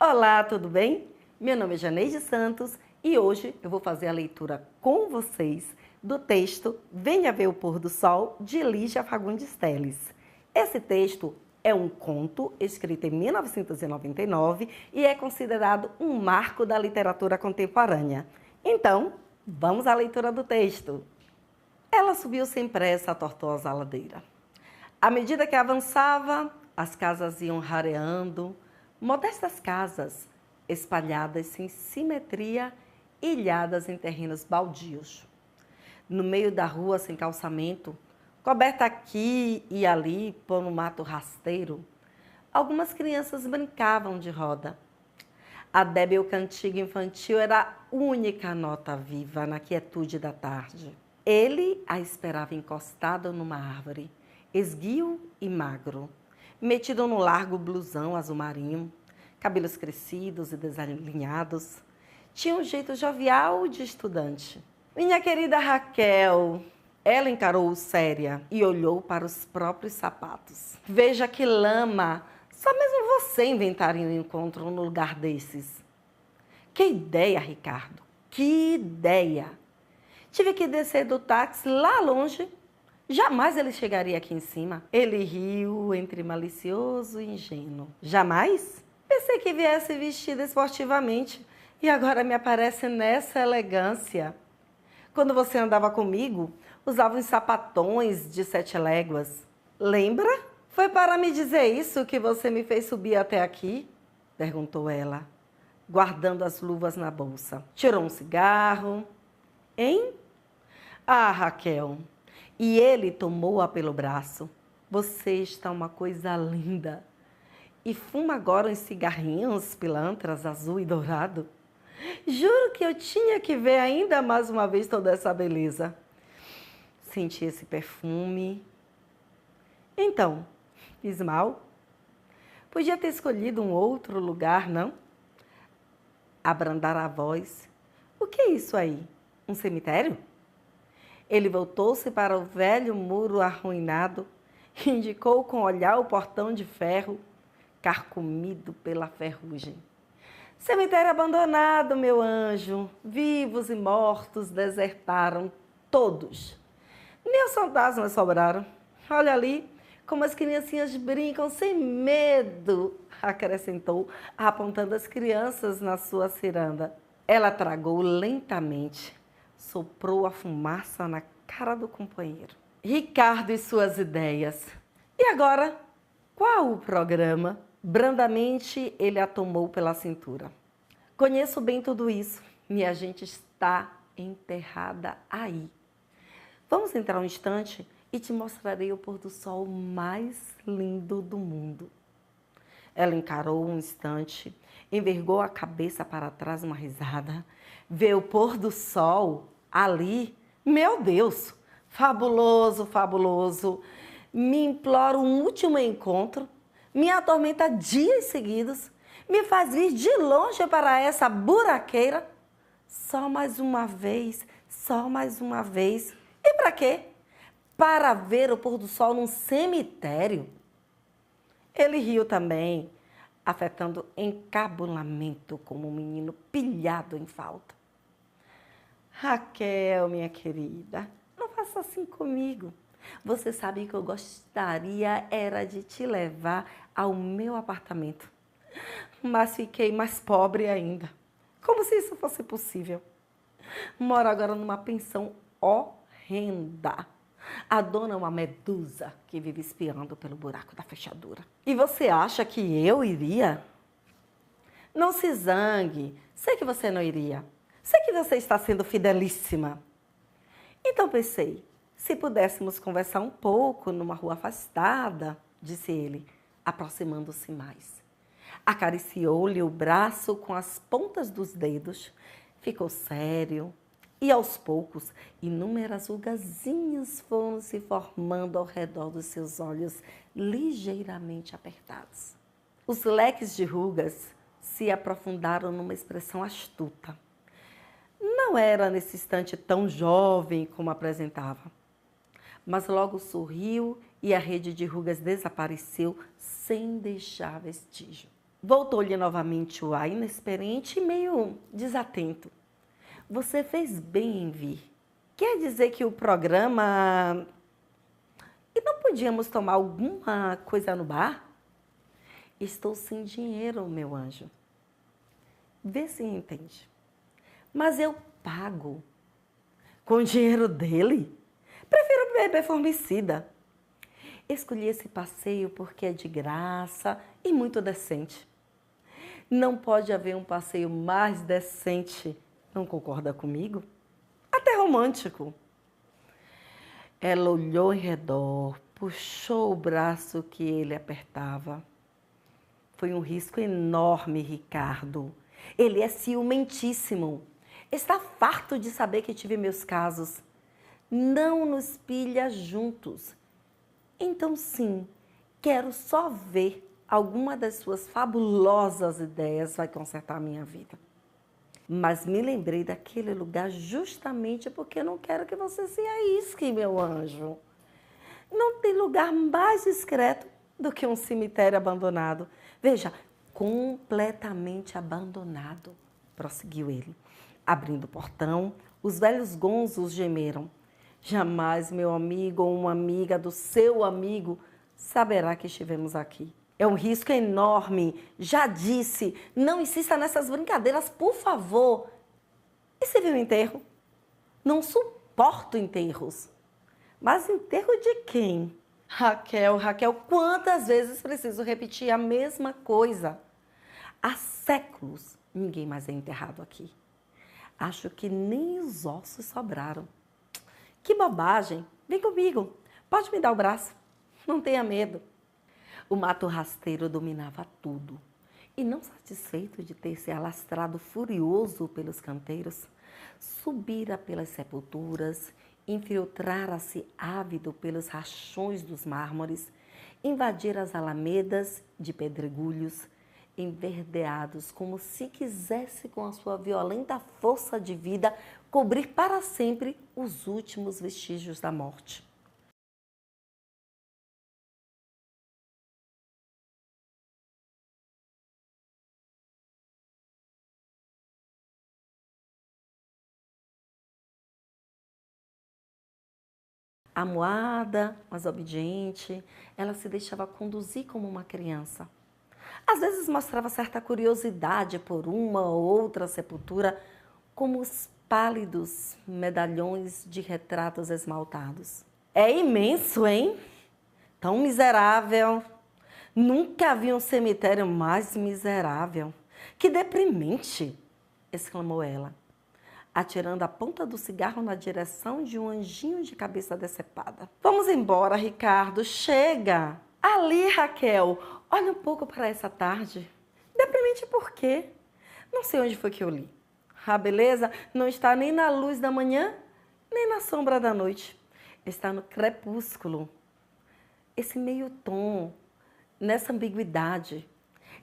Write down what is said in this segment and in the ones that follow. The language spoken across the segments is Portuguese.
Olá, tudo bem? Meu nome é Janeide Santos e hoje eu vou fazer a leitura com vocês do texto Venha Ver o Pôr do Sol, de Lígia Fagundes Telles. Esse texto é um conto escrito em 1999 e é considerado um marco da literatura contemporânea. Então, vamos à leitura do texto. Ela subiu sem pressa a tortuosa ladeira. À medida que avançava, as casas iam rareando, modestas casas, espalhadas sem simetria, ilhadas em terrenos baldios. No meio da rua sem calçamento, coberta aqui e ali por um mato rasteiro, algumas crianças brincavam de roda. A débil cantiga infantil era a única nota viva na quietude da tarde. Ele a esperava encostado numa árvore, esguio e magro, metido no largo blusão azul marinho, cabelos crescidos e desalinhados. Tinha um jeito jovial de estudante. Minha querida Raquel, ela encarou-o séria e olhou para os próprios sapatos. Veja que lama, só mesmo você inventaria um encontro no lugar desses. Que ideia, Ricardo, que ideia! Tive que descer do táxi lá longe. Jamais ele chegaria aqui em cima. Ele riu entre malicioso e ingênuo. Jamais? Pensei que viesse vestida esportivamente e agora me aparece nessa elegância. Quando você andava comigo, usava uns sapatões de 7 léguas. Lembra? Foi para me dizer isso que você me fez subir até aqui? Perguntou ela, guardando as luvas na bolsa. Tirou um cigarro. Hein? Ah, Raquel. E ele tomou-a pelo braço. Você está uma coisa linda. E fuma agora uns cigarrinhos pilantras azul e dourado. Juro que eu tinha que ver ainda mais uma vez toda essa beleza. Senti esse perfume. Então, fiz mal? Podia ter escolhido um outro lugar, não? Abrandar a voz. O que é isso aí? Um cemitério? Ele voltou-se para o velho muro arruinado e indicou com o olhar o portão de ferro, carcomido pela ferrugem. Cemitério abandonado, meu anjo. Vivos e mortos desertaram todos. Nem os fantasmas sobraram. Olha ali como as criancinhas brincam sem medo, acrescentou, apontando as crianças na sua ciranda. Ela tragou lentamente, soprou a fumaça na cara do companheiro. Ricardo e suas ideias. E agora, qual o programa? Brandamente, ele a tomou pela cintura. Conheço bem tudo isso. Minha gente está enterrada aí. Vamos entrar um instante e te mostrarei o pôr do sol mais lindo do mundo. Ela encarou um instante, envergou a cabeça para trás uma risada. Vê o pôr do sol ali? Meu Deus! Fabuloso, fabuloso! Me implora um último encontro. Me atormenta dias seguidos, me faz vir de longe para essa buraqueira. Só mais uma vez, só mais uma vez. E para quê? Para ver o pôr do sol num cemitério. Ele riu também, afetando encabulamento como um menino pilhado em falta. Raquel, minha querida, não faça assim comigo. Você sabe que eu gostaria era de te levar ao meu apartamento. Mas fiquei mais pobre ainda. Como se isso fosse possível. Moro agora numa pensão horrenda. A dona é uma medusa que vive espiando pelo buraco da fechadura. E você acha que eu iria? Não se zangue. Sei que você não iria. Sei que você está sendo fidelíssima. Então pensei, se pudéssemos conversar um pouco numa rua afastada, disse ele, aproximando-se mais. Acariciou-lhe o braço com as pontas dos dedos, ficou sério e, aos poucos, inúmeras rugazinhas foram se formando ao redor dos seus olhos ligeiramente apertados. Os leques de rugas se aprofundaram numa expressão astuta. Não era nesse instante tão jovem como apresentava. Mas logo sorriu e a rede de rugas desapareceu sem deixar vestígio. Voltou-lhe novamente o ar inexperiente e meio desatento. Você fez bem em vir. Quer dizer que o programa... E não podíamos tomar alguma coisa no bar? Estou sem dinheiro, meu anjo. Vê se entende. Mas eu pago. Com o dinheiro dele? Prefiro beber formicida. Escolhi esse passeio porque é de graça e muito decente. Não pode haver um passeio mais decente. Não concorda comigo? Até romântico. Ela olhou em redor, puxou o braço que ele apertava. Foi um risco enorme, Ricardo. Ele é ciumentíssimo. Está farto de saber que tive meus casos. Não nos pilha juntos. Então, sim, quero só ver alguma das suas fabulosas ideias vai consertar a minha vida. Mas me lembrei daquele lugar justamente porque não quero que você se arrisque, meu anjo. Não tem lugar mais discreto do que um cemitério abandonado. Veja, completamente abandonado, prosseguiu ele. Abrindo o portão, os velhos gonzos gemeram. Jamais meu amigo ou uma amiga do seu amigo saberá que estivemos aqui. É um risco enorme. Já disse, não insista nessas brincadeiras, por favor. E você viu o enterro? Não suporto enterros. Mas enterro de quem? Raquel, Raquel, quantas vezes preciso repetir a mesma coisa? Há séculos ninguém mais é enterrado aqui. Acho que nem os ossos sobraram. Que bobagem! Vem comigo, pode me dar o braço. Não tenha medo. O mato rasteiro dominava tudo. E não satisfeito de ter se alastrado furioso pelos canteiros, subira pelas sepulturas, infiltrara-se ávido pelos rachões dos mármores, invadira as alamedas de pedregulhos, enverdeados como se quisesse com a sua violenta força de vida cobrir para sempre os últimos vestígios da morte. Amuada, mas obediente, ela se deixava conduzir como uma criança. Às vezes mostrava certa curiosidade por uma ou outra sepultura, como os pálidos medalhões de retratos esmaltados. É imenso, hein? Tão miserável. Nunca vi um cemitério mais miserável. Que deprimente! Exclamou ela, atirando a ponta do cigarro na direção de um anjinho de cabeça decepada. Vamos embora, Ricardo, chega! Ali, Raquel, olha um pouco para essa tarde. Deprimente por quê? Não sei onde foi que eu li. A beleza não está nem na luz da manhã, nem na sombra da noite. Está no crepúsculo. Esse meio tom, nessa ambiguidade.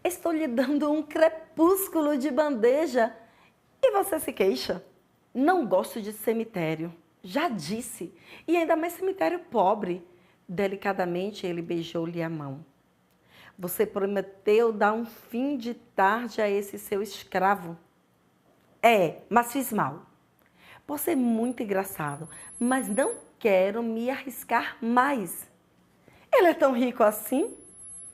Estou lhe dando um crepúsculo de bandeja e você se queixa. Não gosto de cemitério, já disse, e ainda mais cemitério pobre. Delicadamente ele beijou-lhe a mão. Você prometeu dar um fim de tarde a esse seu escravo. É, mas fiz mal. Por ser muito engraçado, mas não quero me arriscar mais. Ele é tão rico assim?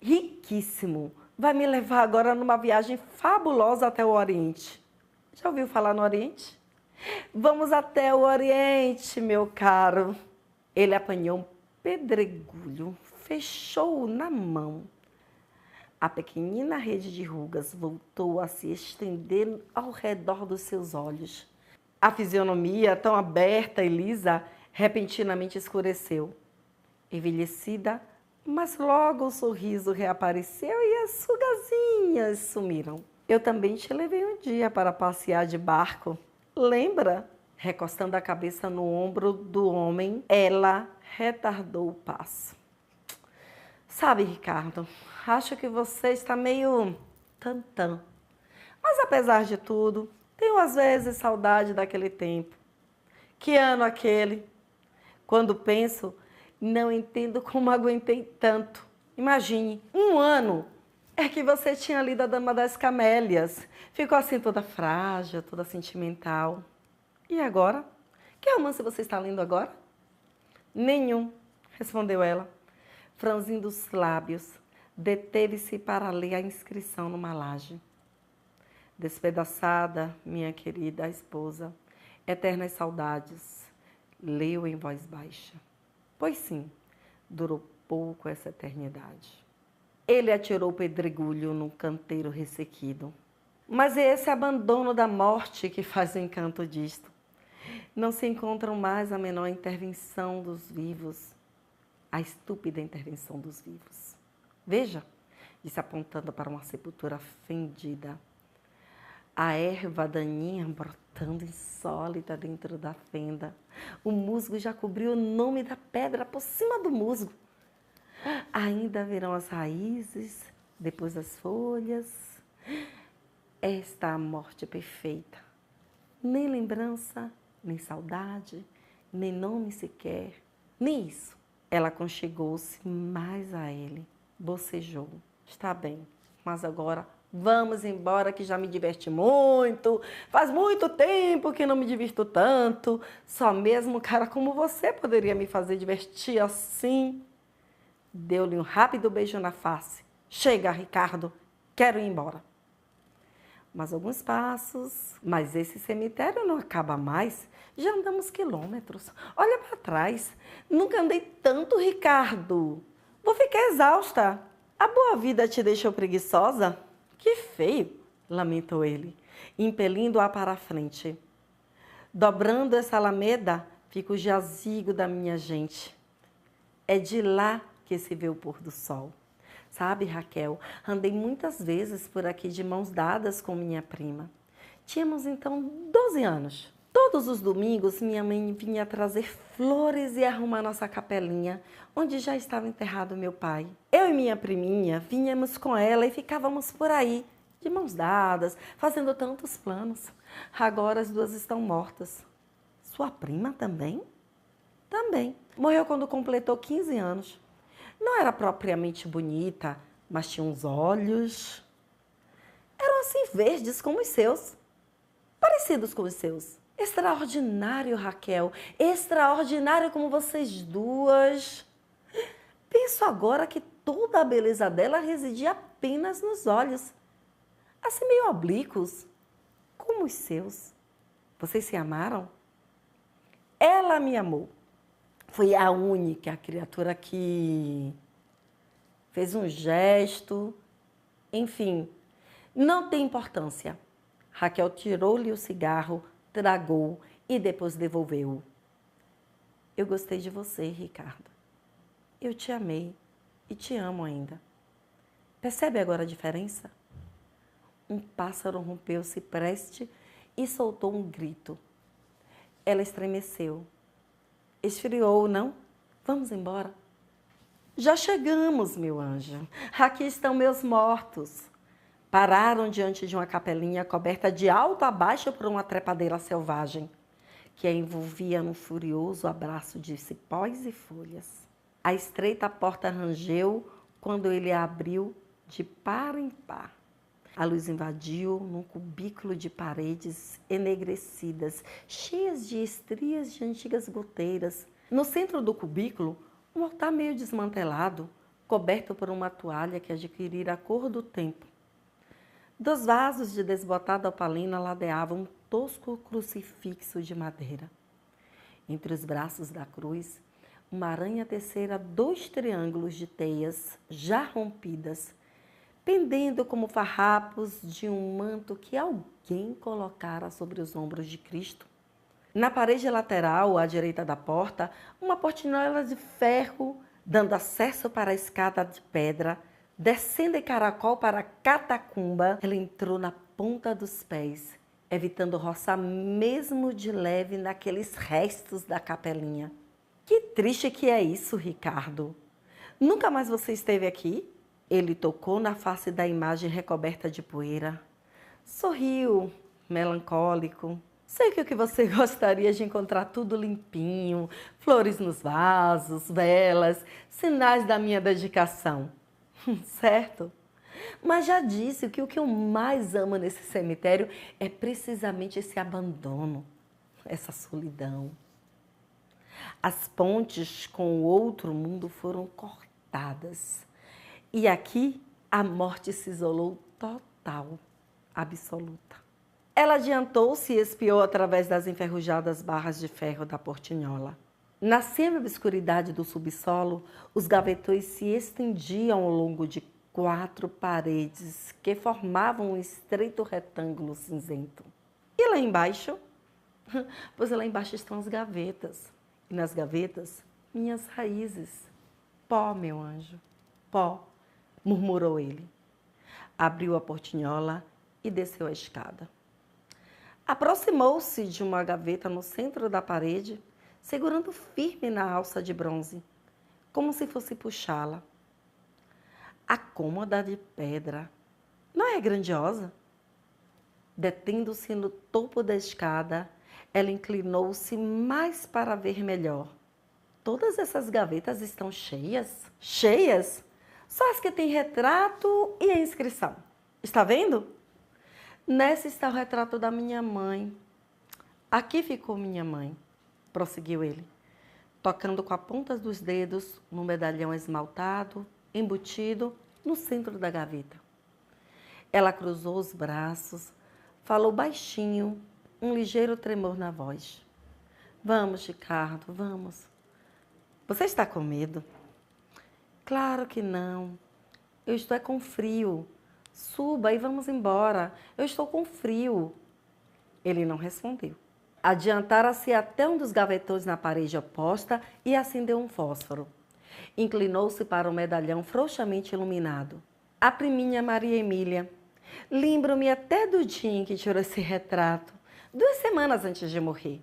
Riquíssimo. Vai me levar agora numa viagem fabulosa até o Oriente. Já ouviu falar no Oriente? Vamos até o Oriente, meu caro. Ele apanhou um pedregulho, fechou-o na mão. A pequenina rede de rugas voltou a se estender ao redor dos seus olhos. A fisionomia, tão aberta e lisa, repentinamente escureceu. Envelhecida, mas logo o sorriso reapareceu e as rugazinhas sumiram. Eu também te levei um dia para passear de barco. Lembra? Recostando a cabeça no ombro do homem, ela retardou o passo. Sabe, Ricardo, acho que você está meio tantã. Mas apesar de tudo, tenho às vezes saudade daquele tempo. Que ano aquele? Quando penso, não entendo como aguentei tanto. Imagine, um ano. É que você tinha lido A Dama das Camélias. Ficou assim toda frágil, toda sentimental. E agora? Que romance você está lendo agora? Nenhum, respondeu ela, franzindo os lábios. Deteve-se para ler a inscrição numa laje. Despedaçada, minha querida esposa, eternas saudades, leu em voz baixa. Pois sim, durou pouco essa eternidade. Ele atirou o pedregulho num canteiro ressequido. Mas é esse abandono da morte que faz o encanto disto. Não se encontram mais a menor intervenção dos vivos, a estúpida intervenção dos vivos. Veja, disse apontando para uma sepultura fendida. A erva daninha brotando insólita dentro da fenda. O musgo já cobriu o nome da pedra por cima do musgo. Ainda virão as raízes, depois as folhas. Esta é a morte perfeita. Nem lembrança, nem saudade, nem nome sequer, nem isso. Ela aconchegou-se mais a ele, bocejou. Está bem, mas agora vamos embora que já me diverte muito. Faz muito tempo que não me divirto tanto. Só mesmo um cara como você poderia me fazer divertir assim. Deu-lhe um rápido beijo na face. Chega, Ricardo, quero ir embora. Mas alguns passos, mas esse cemitério não acaba mais. Já andamos quilômetros. Olha para trás. Nunca andei tanto, Ricardo. Vou ficar exausta. A boa vida te deixou preguiçosa? Que feio, lamentou ele, impelindo-a para a frente. Dobrando essa alameda, fica o jazigo da minha gente. É de lá que se vê o pôr do sol. Sabe, Raquel, andei muitas vezes por aqui de mãos dadas com minha prima. Tínhamos então 12 anos. Todos os domingos minha mãe vinha trazer flores e arrumar nossa capelinha, onde já estava enterrado meu pai. Eu e minha priminha vinhamos com ela e ficávamos por aí, de mãos dadas, fazendo tantos planos. Agora as duas estão mortas. Sua prima também? Também. Morreu quando completou 15 anos. Não era propriamente bonita, mas tinha uns olhos. Eram assim verdes como os seus. Parecidos com os seus. Extraordinário, Raquel. Extraordinário como vocês duas. Penso agora que toda a beleza dela residia apenas nos olhos. Assim meio oblíquos, como os seus. Vocês se amaram? Ela me amou. Foi a única criatura que fez um gesto. Enfim, não tem importância. Raquel tirou-lhe o cigarro, tragou e depois devolveu-o. Eu gostei de você, Ricardo. Eu te amei e te amo ainda. Percebe agora a diferença? Um pássaro rompeu o cipreste e soltou um grito. Ela estremeceu. Esfriou, não? Vamos embora. Já chegamos, meu anjo. Aqui estão meus mortos. Pararam diante de uma capelinha coberta de alto a baixo por uma trepadeira selvagem, que a envolvia num furioso abraço de cipós e folhas. A estreita porta rangeu quando ele a abriu de par em par. A luz invadiu num cubículo de paredes enegrecidas, cheias de estrias de antigas goteiras. No centro do cubículo, um altar meio desmantelado, coberto por uma toalha que adquirira a cor do tempo. Dos vasos de desbotada opalina ladeava um tosco crucifixo de madeira. Entre os braços da cruz, uma aranha tecera 2 triângulos de teias já rompidas, pendendo como farrapos de um manto que alguém colocara sobre os ombros de Cristo. Na parede lateral, à direita da porta, uma portinhola de ferro, dando acesso para a escada de pedra, descendo em caracol para a catacumba. Ela entrou na ponta dos pés, evitando roçar mesmo de leve naqueles restos da capelinha. Que triste que é isso, Ricardo. Nunca mais você esteve aqui? Ele tocou na face da imagem recoberta de poeira. Sorriu, melancólico. Sei que o que você gostaria de encontrar tudo limpinho, flores nos vasos, velas, sinais da minha dedicação. Certo? Mas já disse que o que eu mais amo nesse cemitério é precisamente esse abandono, essa solidão. As pontes com o outro mundo foram cortadas. E aqui a morte se isolou total, absoluta. Ela adiantou-se e espiou através das enferrujadas barras de ferro da portinhola. Na semi-obscuridade do subsolo, os gavetões se estendiam ao longo de 4 paredes que formavam um estreito retângulo cinzento. E lá embaixo? Pois lá embaixo estão as gavetas. E nas gavetas, minhas raízes. Pó, meu anjo, pó, murmurou ele. Abriu a portinhola e desceu a escada. Aproximou-se de uma gaveta no centro da parede, segurando firme na alça de bronze, como se fosse puxá-la. A cômoda de pedra não é grandiosa? Detendo-se no topo da escada, ela inclinou-se mais para ver melhor. Todas essas gavetas estão cheias? Cheias? Só as que têm retrato e a inscrição. Está vendo? Nessa está o retrato da minha mãe. Aqui ficou minha mãe, prosseguiu ele, tocando com a ponta dos dedos no medalhão esmaltado, embutido no centro da gaveta. Ela cruzou os braços, falou baixinho, um ligeiro tremor na voz. Vamos, Ricardo, vamos. Você está com medo? Claro que não. Eu estou com frio. Suba e vamos embora. Eu estou com frio. Ele não respondeu. Adiantara-se até um dos gavetões na parede oposta e acendeu um fósforo. Inclinou-se para o medalhão frouxamente iluminado. A priminha Maria Emília. Lembro-me até do dia em que tirou esse retrato, 2 semanas antes de morrer.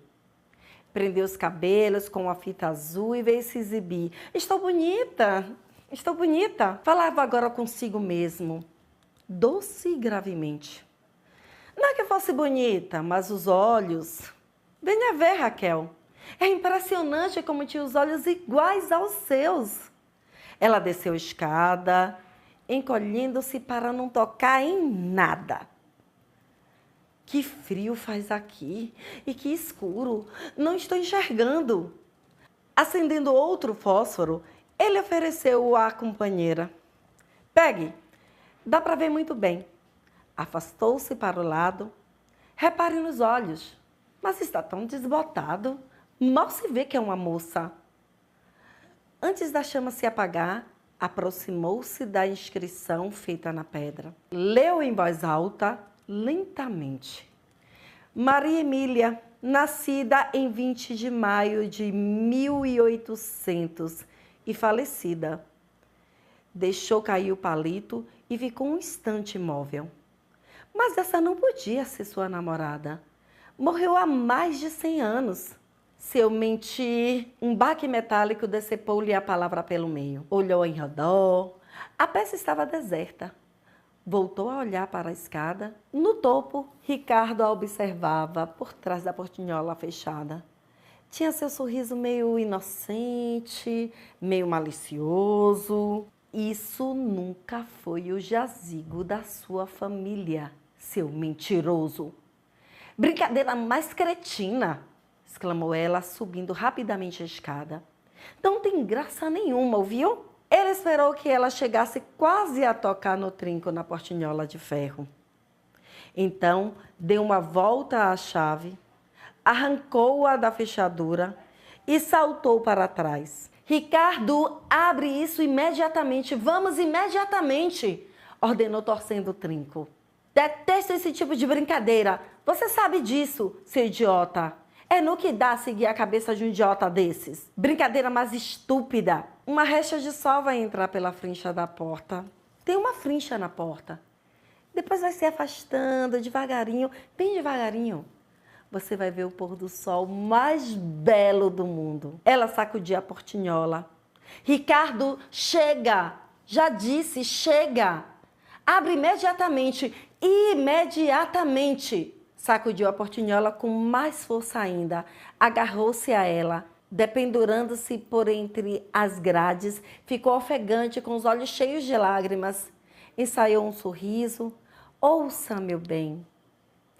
Prendeu os cabelos com uma fita azul e veio se exibir. Estou bonita, estou bonita. Falava agora consigo mesmo, doce e gravemente. Não é que fosse bonita, mas os olhos... Venha ver, Raquel. É impressionante como tinha os olhos iguais aos seus. Ela desceu a escada, encolhendo-se para não tocar em nada. Que frio faz aqui e que escuro. Não estou enxergando. Acendendo outro fósforo, ele ofereceu-o à companheira. Pegue, dá para ver muito bem. Afastou-se para o lado. Repare nos olhos. Mas está tão desbotado. Mal se vê que é uma moça. Antes da chama se apagar, aproximou-se da inscrição feita na pedra. Leu em voz alta, lentamente. Maria Emília, nascida em 20 de maio de 1800 e falecida. Deixou cair o palito e ficou um instante imóvel. Mas essa não podia ser sua namorada. Morreu há mais de 100 anos. Se eu mentir, um baque metálico decepou-lhe a palavra pelo meio. Olhou em redor. A peça estava deserta. Voltou a olhar para a escada. No topo, Ricardo a observava por trás da portinhola fechada. Tinha seu sorriso meio inocente, meio malicioso. Isso nunca foi o jazigo da sua família, seu mentiroso. Brincadeira mais cretina, exclamou ela, subindo rapidamente a escada. Não tem graça nenhuma, ouviu? Ele esperou que ela chegasse quase a tocar no trinco na portinhola de ferro. Então, deu uma volta à chave, arrancou-a da fechadura e saltou para trás. Ricardo, abre isso imediatamente, vamos imediatamente, ordenou torcendo o trinco. Detesto esse tipo de brincadeira, você sabe disso, seu idiota. É no que dá seguir a cabeça de um idiota desses. Brincadeira mais estúpida. Uma recha de sol vai entrar pela frincha da porta. Tem uma frincha na porta. Depois vai se afastando devagarinho, bem devagarinho. Você vai ver o pôr do sol mais belo do mundo. Ela sacudia a portinhola. Ricardo, chega! Já disse, chega! Abre imediatamente, imediatamente! Sacudiu a portinhola com mais força ainda. Agarrou-se a ela, dependurando-se por entre as grades, ficou ofegante com os olhos cheios de lágrimas. ensaiou um sorriso. Ouça, meu bem,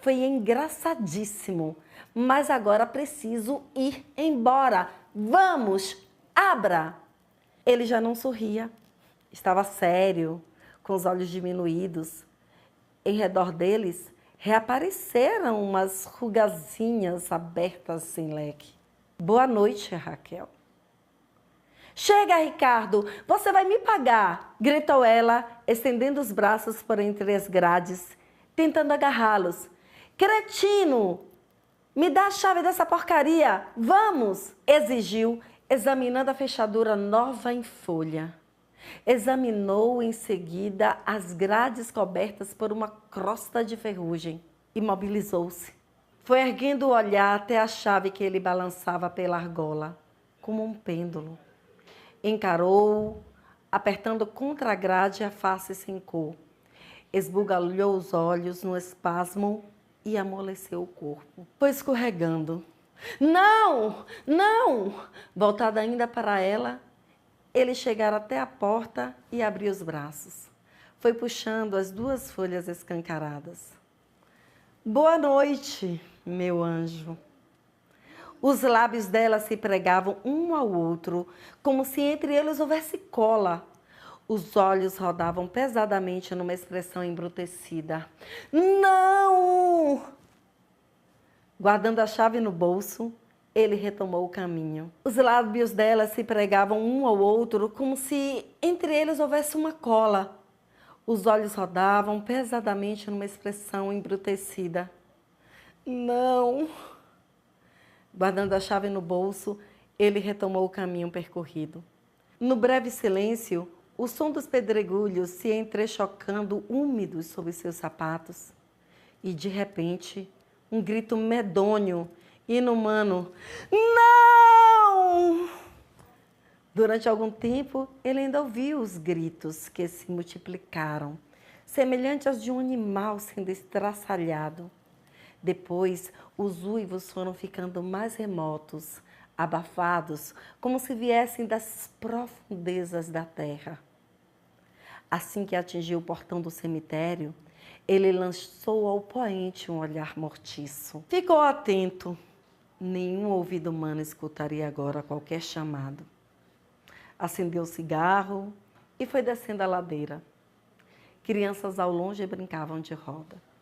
foi engraçadíssimo, mas agora preciso ir embora. Vamos, abra! Ele já não sorria, estava sério, com os olhos diminuídos. Em redor deles, reapareceram umas rugazinhas abertas sem leque. Boa noite, Raquel. Chega, Ricardo, você vai me pagar, gritou ela, estendendo os braços por entre as grades, tentando agarrá-los. Cretino, me dá a chave dessa porcaria, vamos, exigiu, examinando a fechadura nova em folha. Examinou em seguida as grades cobertas por uma crosta de ferrugem. Imobilizou-se. Foi erguendo o olhar até a chave que ele balançava pela argola, como um pêndulo. Encarou, apertando contra a grade, a face sem cor. Esbugalhou os olhos no espasmo e amoleceu o corpo. Foi escorregando. Não! Não! Voltada ainda para ela, ele chegara até a porta e abriu os braços. Foi puxando as duas folhas escancaradas. Boa noite, meu anjo. Os lábios dela se pregavam um ao outro, como se entre eles houvesse cola. Os olhos rodavam pesadamente numa expressão embrutecida. Não! Guardando a chave no bolso, ele retomou o caminho. Os lábios dela se pregavam um ao outro, como se entre eles houvesse uma cola. Os olhos rodavam pesadamente numa expressão embrutecida. Não! Guardando a chave no bolso, ele retomou o caminho percorrido. No breve silêncio, o som dos pedregulhos se entrechocando úmidos sob seus sapatos. E, de repente, um grito medonho, inumano. Não! Durante algum tempo, ele ainda ouviu os gritos que se multiplicaram, semelhantes aos de um animal sendo estraçalhado. Depois, os uivos foram ficando mais remotos, abafados, como se viessem das profundezas da terra. Assim que atingiu o portão do cemitério, ele lançou ao poente um olhar mortiço. Ficou atento. Nenhum ouvido humano escutaria agora qualquer chamado. Acendeu o cigarro e foi descendo a ladeira. Crianças ao longe brincavam de roda.